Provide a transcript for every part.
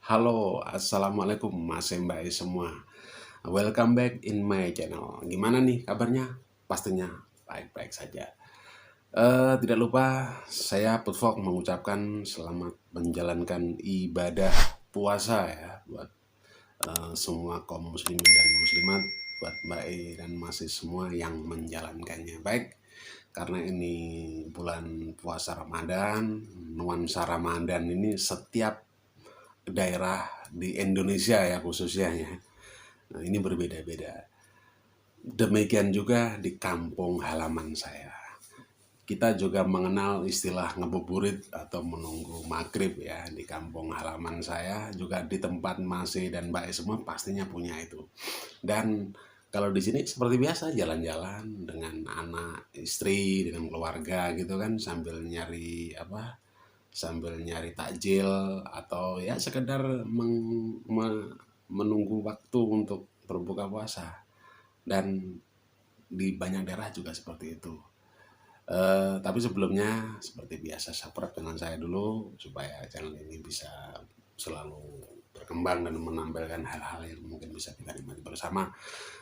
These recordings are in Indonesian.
Halo, assalamualaikum Mas Mbak semua. Welcome back in my channel. Gimana nih kabarnya? Pastinya baik-baik saja. Tidak lupa saya Putvok mengucapkan selamat menjalankan ibadah puasa ya buat semua kaum muslimin dan muslimat, buat Mbak E dan masih semua yang menjalankannya. Baik, karena ini bulan puasa Ramadan, nuansa Ramadan ini setiap daerah di Indonesia ya khususnya ya. Nah, ini berbeda-beda. Demikian juga di kampung halaman saya. Kita juga mengenal istilah ngebuburit atau menunggu maghrib ya di kampung halaman saya, juga di tempat Masih dan Mbak semua pastinya punya itu. Dan kalau di sini seperti biasa jalan-jalan dengan anak, istri, dengan keluarga gitu kan sambil nyari apa? Sambil nyari takjil atau ya sekedar menunggu waktu untuk berbuka puasa. Dan di banyak daerah juga seperti itu. Tapi sebelumnya seperti biasa subscribe dengan saya dulu supaya channel ini bisa selalu berkembang dan menampilkan hal-hal yang mungkin bisa kita nikmati bersama.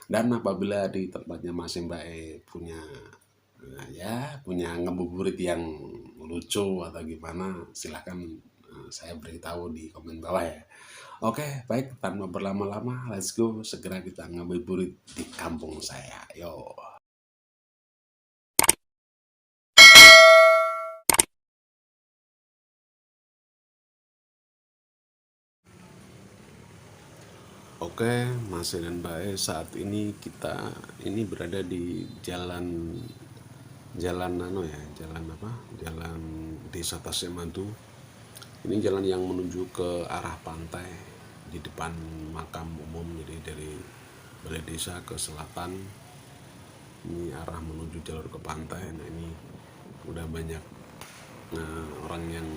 Dan apabila di tempatnya masing Mbak punya punya ngebuburit yang lucu atau gimana, silahkan saya beritahu di komen bawah ya. Oke, baik, tanpa berlama-lama, let's go, segera kita ngabuburit di kampung saya. Yo. Oke, Mas dan Mbak, saat ini kita ini berada di jalan jalan apa? Jalan Desa Tasemadu. Ini jalan yang menuju ke arah pantai di depan makam umum. Jadi dari balai desa ke selatan, ini arah menuju jalur ke pantai. Nah ini udah banyak orang yang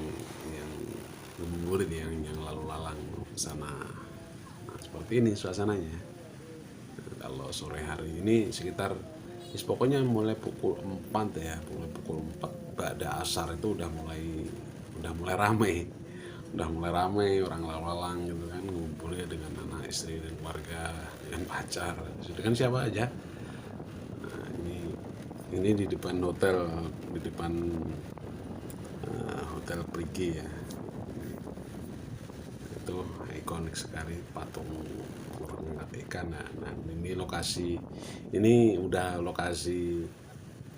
ngabuburit yang lalu lalang ke sana. Nah, seperti ini suasananya. Kalau sore hari ini sekitar pokoknya mulai pukul 4 ya, mulai pukul 4 pada asar itu udah mulai ramai. Udah mulai ramai orang lawalang gitu kan, ngumpulnya dengan anak istri dan keluarga, dengan pacar, dengan siapa aja. Nah, ini di depan hotel, di depan hotel Prigi ya. Itu ikonik sekali patung orang angkat ikan. Nah, ini lokasi, ini udah lokasi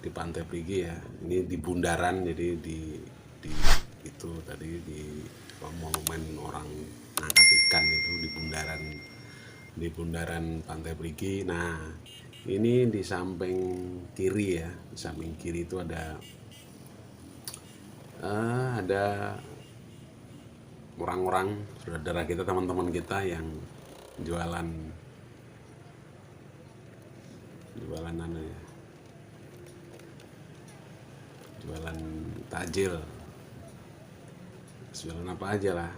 di Pantai Prigi ya. Ini di bundaran, jadi di itu tadi di monumen orang angkat ikan itu di bundaran Pantai Prigi. Nah, ini di samping kiri ya, di samping kiri itu ada orang-orang saudara kita, teman-teman kita yang jualan jualan jualan takjil, jualan apa aja lah.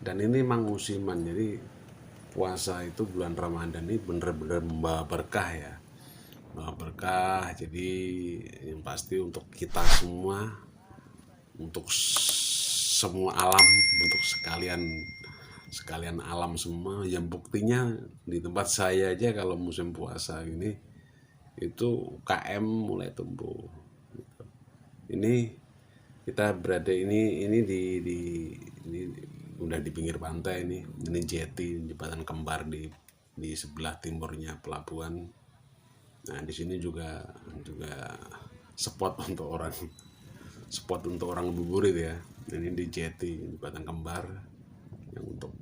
Dan ini memang musiman, jadi puasa itu bulan Ramadan ini bener-bener membawa berkah ya, membawa berkah. Jadi yang pasti untuk kita semua, untuk semua alam, untuk sekalian alam semua. Yang buktinya di tempat saya aja kalau musim puasa ini itu UKM mulai tumbuh. Ini kita berada ini ini udah di pinggir pantai. Ini jeti, jembatan kembar di sebelah timurnya pelabuhan. Nah di sini juga spot untuk orang buburit ya. Ini di jeti jembatan kembar yang untuk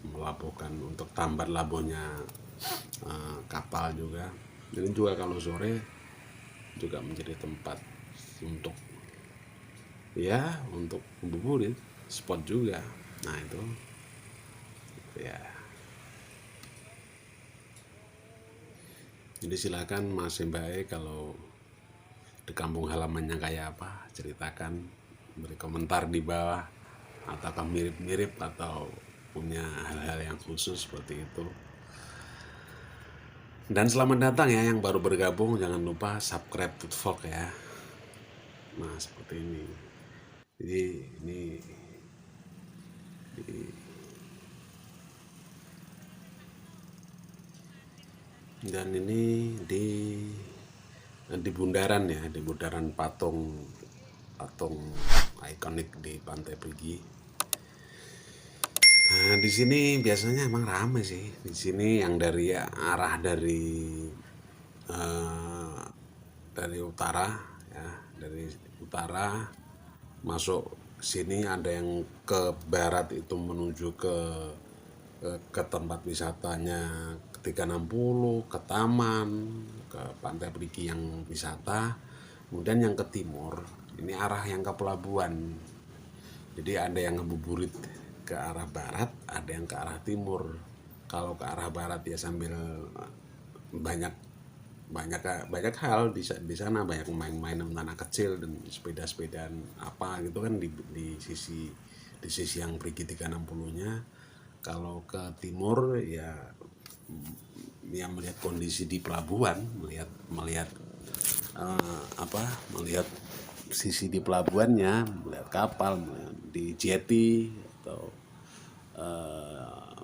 melabuhkan, untuk tambat labuhnya kapal juga. Ini juga kalau sore juga menjadi tempat untuk untuk buburit, spot juga. Nah itu ya, jadi silakan Mas Mbak kalau di kampung halamannya kayak apa, ceritakan, beri komentar di bawah, ataukah mirip-mirip atau punya hal-hal yang khusus seperti itu. Dan selamat datang ya yang baru bergabung, jangan lupa subscribe Putvok ya. Nah seperti ini. Jadi Dan ini di bundaran ya, di bundaran patung patung ikonik di Pantai Perigi. Nah, di sini biasanya emang rame sih. Di sini yang dari arah eh, dari utara ya, dari utara masuk sini, ada yang ke barat itu menuju ke tempat wisatanya ke 360, ke taman, ke Pantai Perigi yang wisata. Kemudian yang ke timur ini arah yang ke pelabuhan. Jadi ada yang ngebuburit ke arah barat, ada yang ke arah timur. Kalau ke arah barat ya sambil banyak banyak banyak hal di sana, banyak main-main anak kecil dan sepeda-sepedaan apa gitu kan di sisi yang Perigi 360-nya. Kalau ke timur ya melihat kondisi di pelabuhan, melihat melihat melihat sisi di pelabuhannya, melihat kapal, melihat di jetty, atau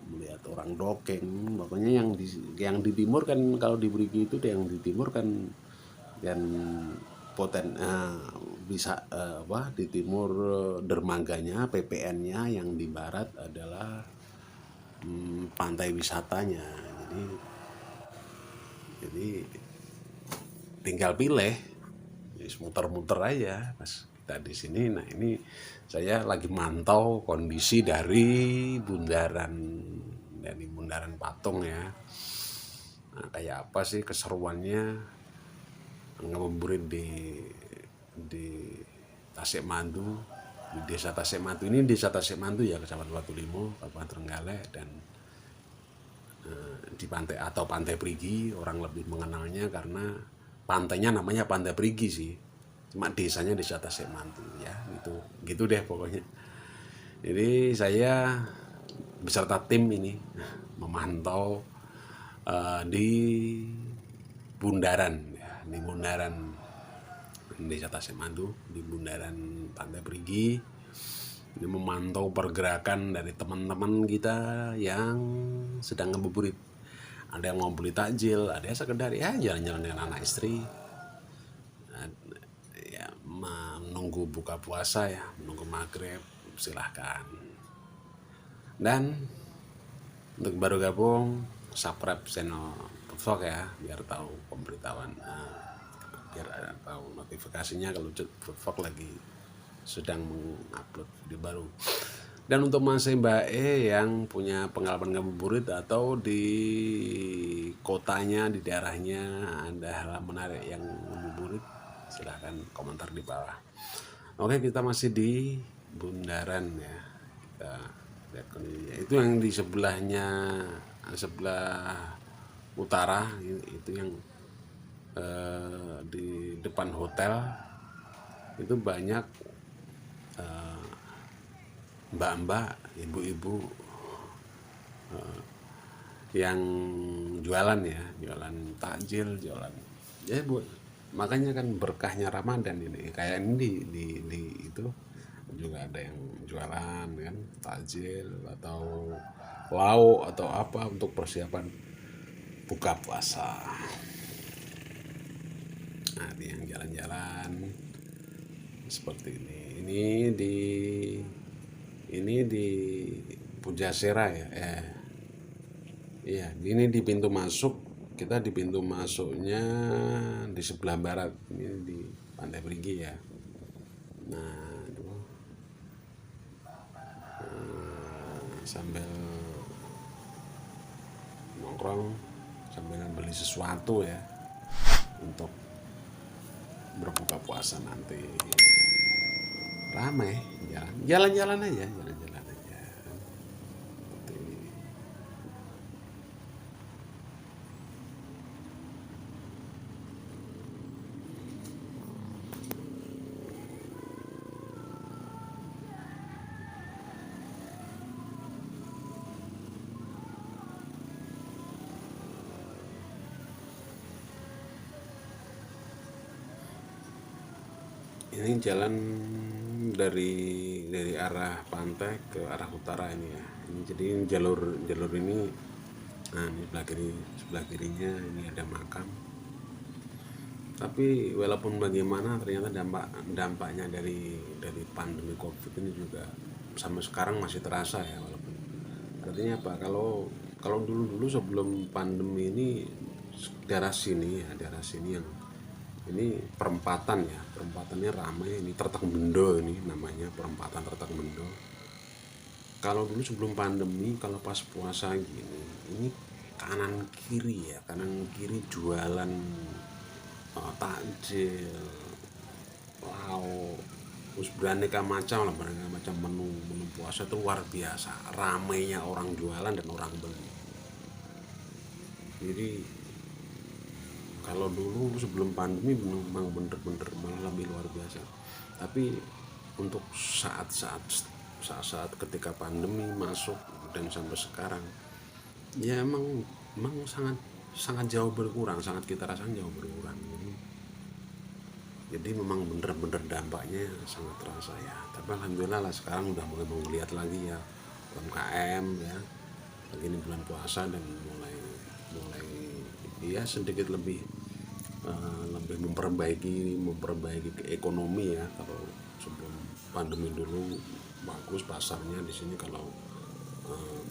melihat orang dokeng. Pokoknya yang di timur kan, kalau di Brigi itu yang di timur kan, dan bisa di timur dermaganya, PPN-nya, yang di barat adalah pantai wisatanya. Jadi tinggal pilih, muter-muter aja pas kita di sini. Nah, ini saya lagi mantau kondisi dari bundaran patung ya. Nah, kayak apa sih keseruannya ngabuburit di Tasikmaldu, di desa Tasikmaldu. Ini desa Tasikmaldu ya, Kecamatan Batu Limo, Kabupaten Trenggalek. Dan di pantai atau Pantai Perigi, orang lebih mengenalnya karena pantainya namanya Pantai Perigi sih, cuma desanya Desa Tasikmaldu ya, gitu deh pokoknya. Jadi saya beserta tim ini memantau di bundaran ya, di bundaran Desa Tasikmaldu, di bundaran Pantai Perigi. Ini memantau pergerakan dari teman-teman kita yang sedang ngebuburit. Ada yang mau beli takjil, ada yang sekedar ya jalan-jalan dengan anak istri, ya menunggu buka puasa ya, menunggu maghrib, silahkan. Dan untuk baru gabung, subscribe channel Foodvlog ya, biar tahu pemberitahuan, biar tahu notifikasinya kalau Foodvlog lagi sedang mengupload video baru. Dan untuk Mas Mbak yang punya pengalaman ngabuburit atau di kotanya, di daerahnya ada hal menarik yang ngabuburit, silahkan komentar di bawah. Oke, kita masih di bundaran ya. Kita lihat kondisinya. Itu yang di sebelahnya, sebelah utara itu yang di depan hotel itu banyak mbak-mbak, ibu-ibu yang jualan ya, jualan takjil, jualan ya bu. Makanya kan berkahnya Ramadan ini. Kayak ini di itu juga ada yang jualan kan takjil atau lauk atau apa untuk persiapan buka puasa. Nah, ini yang jalan-jalan seperti ini. Ini di Pujasera ya. Iya, ini di pintu masuk. Kita di pintu masuknya di sebelah barat. Ini di Pantai Perigi ya. Nah, sambil nongkrong, sambil beli sesuatu ya untuk berbuka puasa nanti. Ramai, jalan-jalan aja, jalan-jalan aja. Seperti ini. Ini jalan dari dari arah pantai ke arah utara ini ya. Ini jadi jalur ini, nah ini sebelah kirinya ini ada makam. Tapi walaupun bagaimana, ternyata dampaknya dari pandemi COVID ini juga sampai sekarang masih terasa ya. Walaupun artinya apa, kalau dulu sebelum pandemi ini daerah sini yang ini perempatannya ramai, ini Tertek Bendo, ini namanya perempatan Tertek Bendo. Kalau dulu sebelum pandemi, kalau pas puasa gini, ini kanan kiri jualan takjil, lauk, terus beraneka macam menu puasa itu luar biasa, ramainya orang jualan dan orang beli. Jadi kalau dulu sebelum pandemi memang bener-bener malah lebih luar biasa. Tapi untuk saat ketika pandemi masuk dan sampai sekarang, ya emang sangat jauh berkurang, sangat kita rasakan jauh berkurang. Jadi memang bener-bener dampaknya sangat terasa ya. Tapi alhamdulillah lah sekarang udah mulai melihat lagi ya UMKM ya. Lagi ini bulan puasa dan mulai ya sedikit lebih lebih memperbaiki ke ekonomi ya. Kalau sebelum pandemi dulu bagus pasarnya di sini, kalau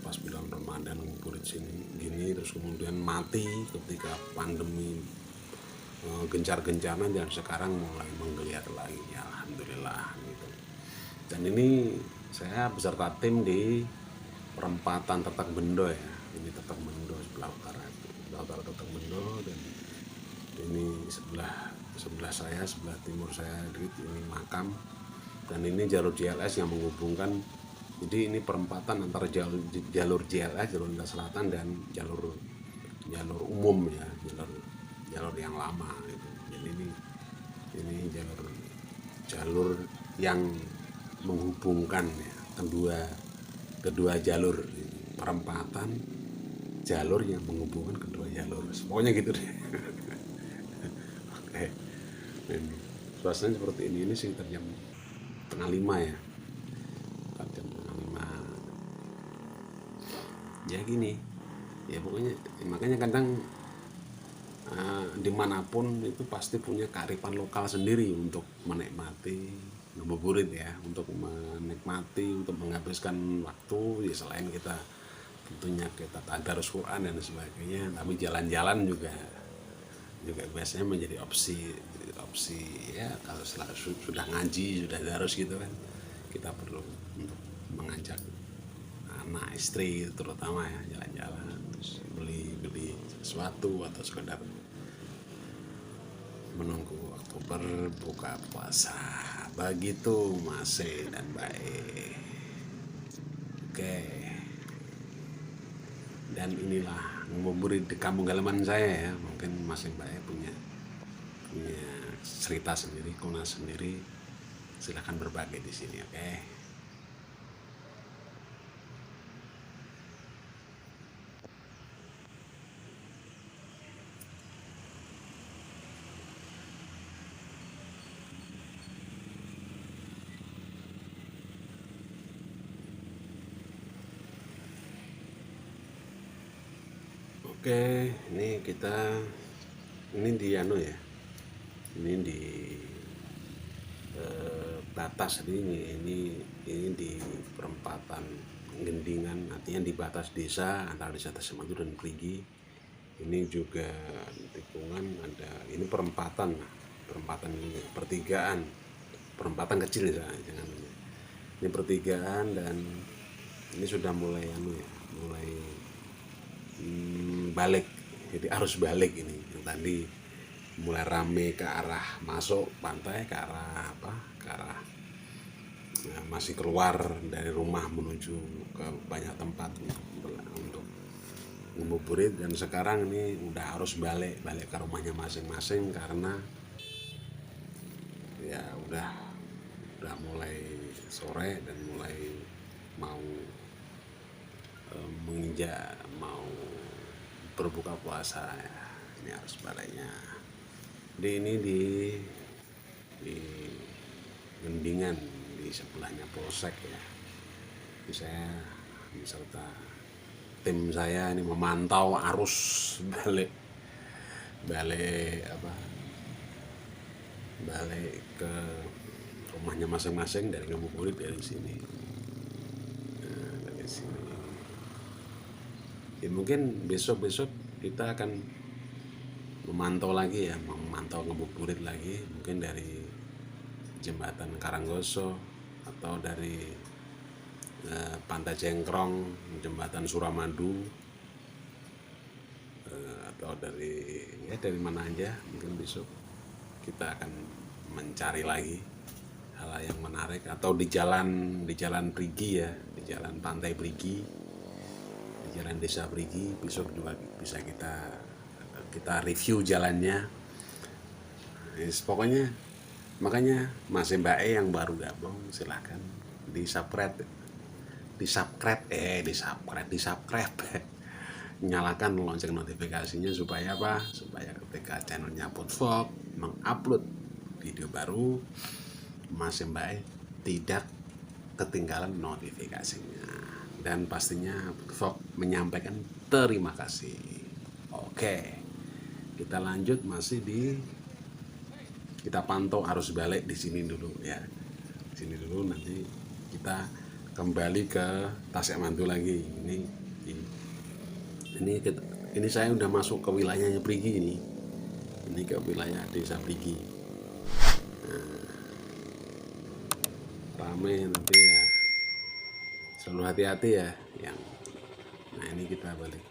pas bulan Ramadan ngumpul di sini gini, terus kemudian mati ketika pandemi gencar-gencarnya, dan sekarang mulai menggeliat lagi ya, alhamdulillah gitu. Dan ini saya beserta tim di perempatan Tertek Bendo ya. Ini Tertek Bendo sebelah utara Tertek Bendo, dan ini sebelah saya, sebelah timur saya ini makam, dan ini jalur JLS yang menghubungkan. Jadi ini perempatan antara jalur JLS, jalur lintas selatan, dan jalur umum ya, jalur yang lama gitu. Jadi ini jalur yang menghubungkan ya, kedua jalur, perempatan jalur yang menghubungkan kedua jalur, pokoknya gitu deh. Oke, ini suasananya seperti ini sekitar jam 4:30 ya, jam 4:30 ya gini ya. Pokoknya makanya kadang dimanapun itu pasti punya kearifan lokal sendiri untuk menikmati ngabuburit ya, untuk menikmati, untuk menghabiskan waktu ya. Selain kita tentunya kita tadarus Quran dan sebagainya, tapi jalan-jalan juga biasanya menjadi opsi ya. Kalau sudah ngaji, sudah darus gitu kan, kita perlu untuk mengajak anak istri terutama ya jalan-jalan, terus beli sesuatu, atau sekedar menunggu waktu berbuka puasa. Begitu Mas dan baik. Oke, dan inilah ngabuburit di kampung halaman saya ya. Mungkin Mas dan Mbak punya cerita sendiri, kuna sendiri, silahkan berbagi di sini. Oke. Oke, ini di ya. Ini di batas ini di perempatan Gendingan, artinya di batas desa antara desa Tasematu dan Perigi. Ini juga tikungan, ada ini perempatan ini perempatan kecil ya, jangan ini pertigaan, dan ini sudah mulai balik, jadi arus balik ini. Yang tadi mulai rame ke arah masuk pantai, ke arah masih keluar dari rumah menuju ke banyak tempat untuk ngabuburit. Dan sekarang ini udah harus balik ke rumahnya masing-masing, karena ya udah mulai sore dan mulai mau menginjak mau berbuka puasa ya. Ini harus baliknya. Ini di Gendingan, di di sebelahnya polsek ya. Jadi saya beserta tim saya ini memantau arus balik balik apa balik ke rumahnya masing-masing dari Ngabuburit dari sini. Nah, dari sini. Ya, mungkin besok-besok kita akan memantau lagi ya, memantau Ngabuburit lagi, mungkin dari jembatan Karanggoso atau dari Pantai Cengkrong, jembatan Suramadu, atau dari mana aja. Mungkin besok kita akan mencari lagi hal yang menarik, atau di jalan Perigi ya, di jalan Pantai Perigi, di jalan Desa Perigi. Besok juga bisa kita review jalannya. Pokoknya makanya Mas Mbak E yang baru gabung silahkan di subscribe nyalakan lonceng notifikasinya supaya apa? Supaya ketika channelnya Foodvlog mengupload video baru, Mas Mbak E tidak ketinggalan notifikasinya. Dan pastinya Foodvlog menyampaikan terima kasih. Oke, kita lanjut, kita pantau arus balik di sini dulu ya. Di sini dulu, nanti kita kembali ke Tasikmalaya lagi. Ini saya udah masuk ke wilayahnya Perigi ini. Ini ke wilayah Desa Perigi. Rame nanti ya. Selalu hati-hati ya yang. Nah, ini kita balik.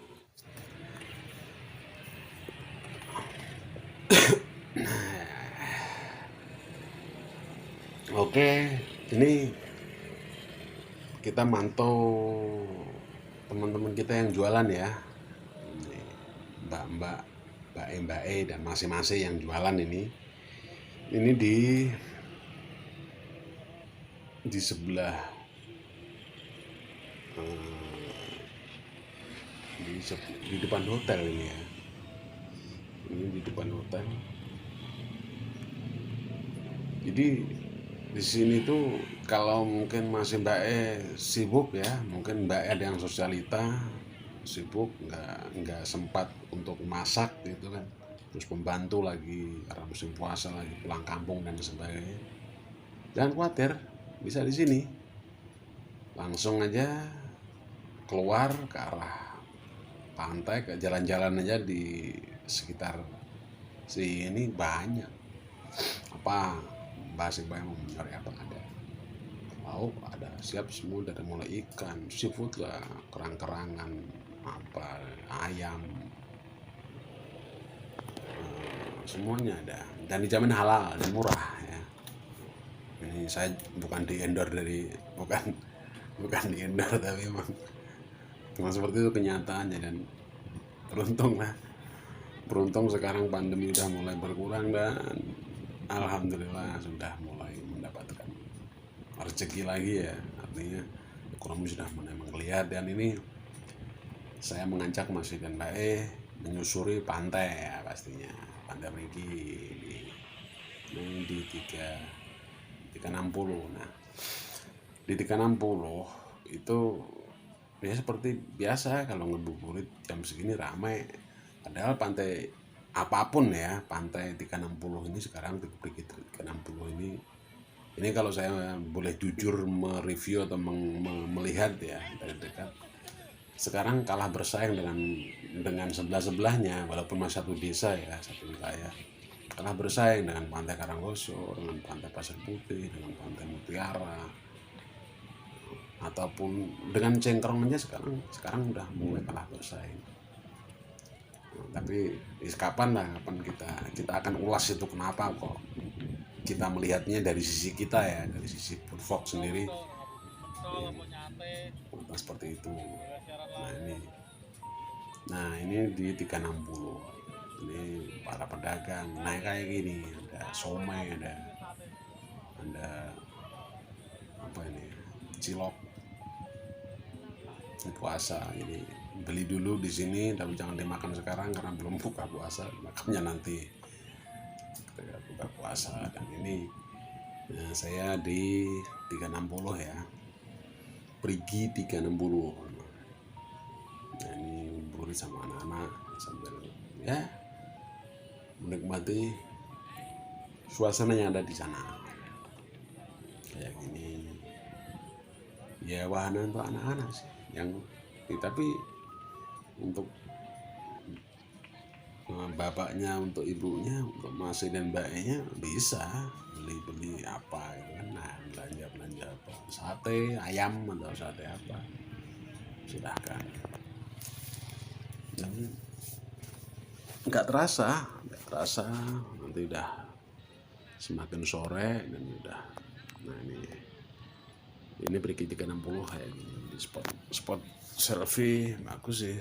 Oke, ini kita mantau teman-teman kita yang jualan ya, mbak E dan masing-masing yang jualan ini di sebelah di depan hotel ini ya. Ini di depan hotel. Jadi di sini tuh kalau mungkin masih Mbak E sibuk ya, mungkin Mbak E ada yang sosialita sibuk, nggak sempat untuk masak gitu kan, terus pembantu lagi karena musim puasa lagi pulang kampung dan sebagainya. Jangan khawatir, bisa di sini langsung aja keluar ke arah pantai, ke jalan-jalan aja di sekitar sini banyak apa bahasa yang mau mencari apa ada lauk, ada siap semua, dari mulai ikan, seafood lah, kerang-kerangan, apa ayam, semuanya ada dan dijamin halal dan murah ya. Ini saya bukan di endorse bukan di endorse, tapi memang seperti itu kenyataannya. Dan beruntung sekarang pandemi udah mulai berkurang dan alhamdulillah sudah mulai mendapatkan rezeki lagi ya, artinya ekonomi sudah mulai menggeliat. Dan ini saya mengajak Mas dan Mbak E menyusuri pantai ya, pastinya Pantai Perigi di 360. Nah, di 360 itu ya seperti biasa kalau Ngabuburit jam segini ramai. Padahal pantai apapun ya, pantai 360 ini sekarang di Perigi 360 ini kalau saya boleh jujur mereview atau melihat ya dari dekat, sekarang kalah bersaing dengan sebelah-sebelahnya, walaupun masih satu desa ya, satu wilayah. Kalah bersaing dengan Pantai Karanggoso, dengan Pantai Pasir Putih, dengan Pantai Mutiara, ataupun dengan Cengkrong aja sekarang udah mulai kalah bersaing. Tapi kapan kita akan ulas itu, kenapa kok kita melihatnya dari sisi kita ya, dari sisi Foodvlog sendiri ya, seperti itu. Nah ini di 360 ini para pedagang naik kayak gini, ada somai, ada apa ini, cilok puasa. Jadi beli dulu di sini, tapi jangan dimakan sekarang karena belum buka puasa, makannya nanti ketika buka puasa. Dan ini Nah, saya di 360 ya, Perigi 360. Nah, ini burit sama anak-anak sambil ya menikmati suasana yang ada di sana. Kayak gini. Ya wahana untuk anak-anak sih yang tapi untuk bapaknya, untuk ibunya, untuk masih dan mbaknya bisa beli apa gitu kan. Nah, belanja apa, sate ayam atau sate apa, silahkan. Dan nggak terasa nanti udah semakin sore dan udah. Nah, ini Perigi 360 kayak gini di spot selfie bagus sih.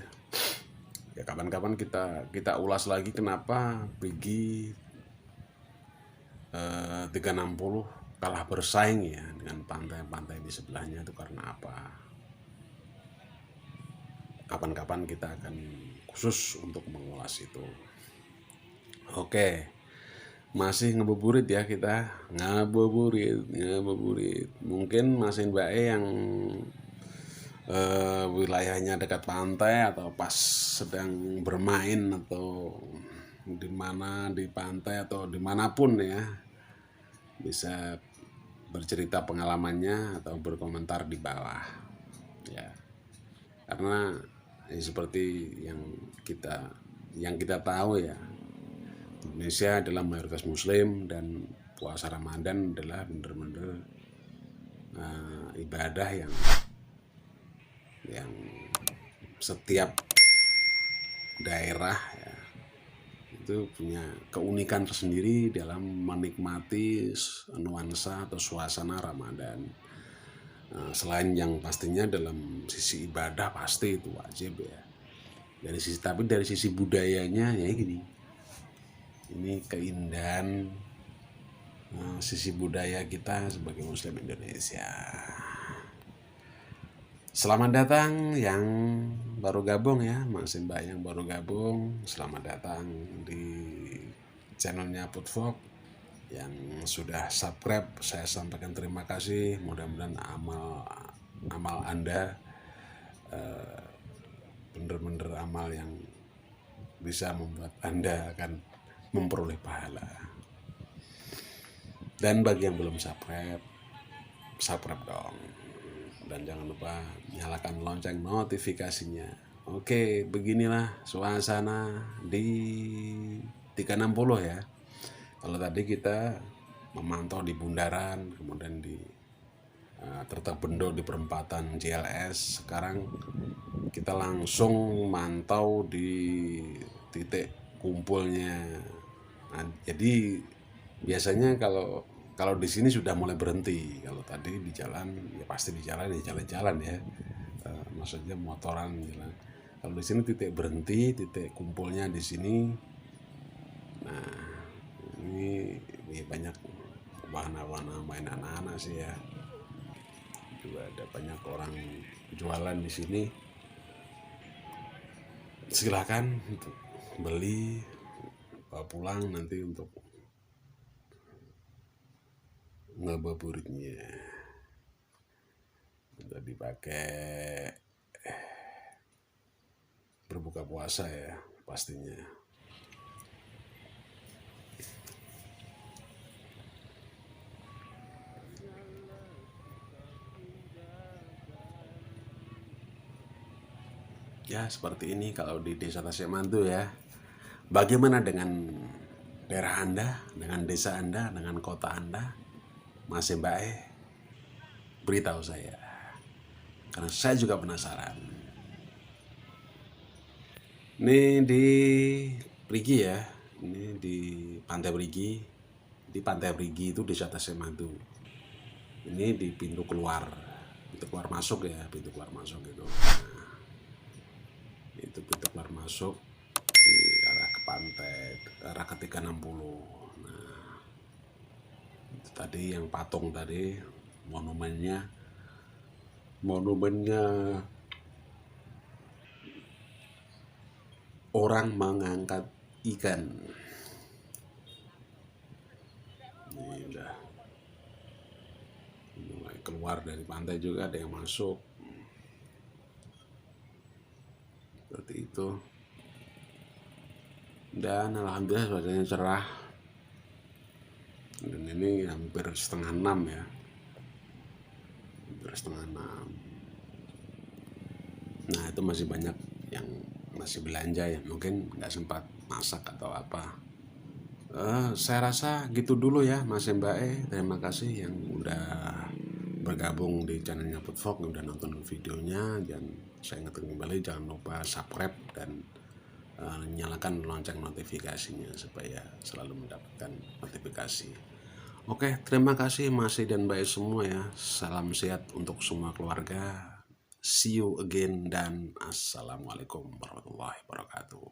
Ya kapan-kapan kita ulas lagi kenapa Perigi 360 kalah bersaing ya dengan pantai-pantai di sebelahnya, itu karena apa. Kapan-kapan kita akan khusus untuk mengulas itu. Oke, masih ngebuburit ya, kita ngebuburit. Mungkin Mas Mbak yang wilayahnya dekat pantai atau pas sedang bermain atau di mana di pantai atau dimanapun ya, bisa bercerita pengalamannya atau berkomentar di bawah ya, karena seperti yang kita tahu ya, Indonesia adalah mayoritas Muslim dan puasa Ramadan adalah benar-benar ibadah yang setiap daerah ya, itu punya keunikan tersendiri dalam menikmati nuansa atau suasana Ramadan. Selain yang pastinya dalam sisi ibadah pasti itu wajib ya. Tapi dari sisi budayanya ya gini. Ini keindahan sisi budaya kita sebagai Muslim Indonesia. Selamat datang yang baru gabung ya, Mas Mbak yang baru gabung. Selamat datang di channelnya Putfok. Yang sudah subscribe, saya sampaikan terima kasih. Mudah-mudahan amal Anda bener-bener amal yang bisa membuat Anda akan memperoleh pahala. Dan bagi yang belum subscribe dong. Dan jangan lupa nyalakan lonceng notifikasinya. Oke, beginilah suasana di 360 ya. Kalau tadi kita memantau di bundaran, kemudian di Tirtabendo di perempatan JLS, sekarang kita langsung mantau di titik kumpulnya. Nah, jadi biasanya kalau di sini sudah mulai berhenti. Kalau tadi di jalan ya pasti di jalan ya. Maksudnya motoran jalan. Kalau di sini titik berhenti, titik kumpulnya di sini. Nah, ini banyak wahana-wahana main anak-anak sih ya. Juga ada banyak orang jualan di sini. Silakan untuk beli, bawa pulang nanti untuk ngabuburitnya, untuk dipakai berbuka puasa ya pastinya. Ya seperti ini kalau di Desa Tasikmalaya ya. Bagaimana dengan daerah Anda, dengan desa Anda, dengan kota Anda? Mas Mbak, beritahu saya, karena saya juga penasaran. Ini di Perigi ya, ini di Pantai Perigi. Di Pantai Perigi itu Desa Tasikmalaya. Ini di pintu keluar masuk ya, pintu keluar masuk gitu. Nah, itu pintu keluar masuk di arah ke pantai, arah ke 360. Nah, itu tadi yang patung tadi, monumennya orang mengangkat ikan. Ini udah keluar dari pantai juga, ada yang masuk. Seperti itu. Dan alhamdulillah cuacanya cerah. Dan ini hampir setengah 6 ya. Hampir setengah 6. Nah itu masih banyak yang masih belanja ya, mungkin nggak sempat masak atau apa. Saya rasa gitu dulu ya Mas Mbak E. Terima kasih yang udah bergabung di channelnya Foodvlog, yang udah nonton videonya. Dan saya ingatkan kembali, jangan lupa subscribe dan nyalakan lonceng notifikasinya supaya selalu mendapatkan notifikasi. Oke, terima kasih Mas E dan Mbak E semua ya. Salam sehat untuk semua keluarga. See you again dan assalamualaikum warahmatullahi wabarakatuh.